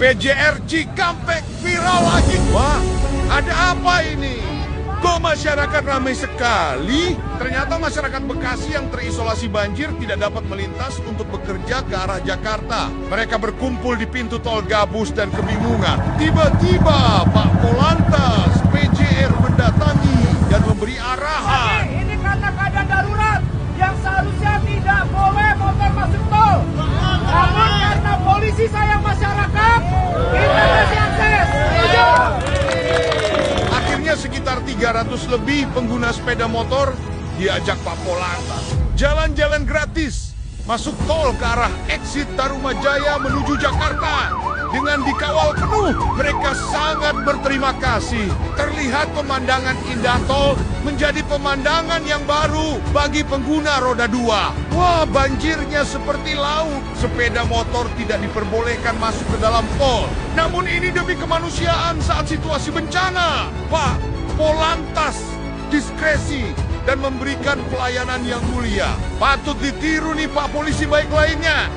PJR Cikampek viral lagi. Wah, ada apa ini? Kok masyarakat ramai sekali? Ternyata masyarakat Bekasi yang terisolasi banjir tidak dapat melintas untuk bekerja ke arah Jakarta. Mereka berkumpul di pintu tol Gabus dan kebingungan. Tiba-tiba Pak Polantas PJR mendatangi dan memberi arahan. Ini karena keadaan darurat yang seharusnya tidak boleh motor masuk tol. Namun karena polisi sayang masyarakat, kita kasih akses. Akhirnya sekitar 300 lebih pengguna sepeda motor diajak Pak Polantas jalan-jalan gratis masuk tol ke arah exit Tarumajaya menuju Jakarta. Dengan dikawal penuh, mereka sangat berterima kasih. Terlihat pemandangan indah tol menjadi pemandangan yang baru bagi pengguna roda 2. Wah, banjirnya seperti laut. Sepeda motor tidak diperbolehkan masuk ke dalam tol. Namun ini demi kemanusiaan saat situasi bencana. Pak Polantas diskresi dan memberikan pelayanan yang mulia. Patut ditiru nih Pak Polisi baik lainnya.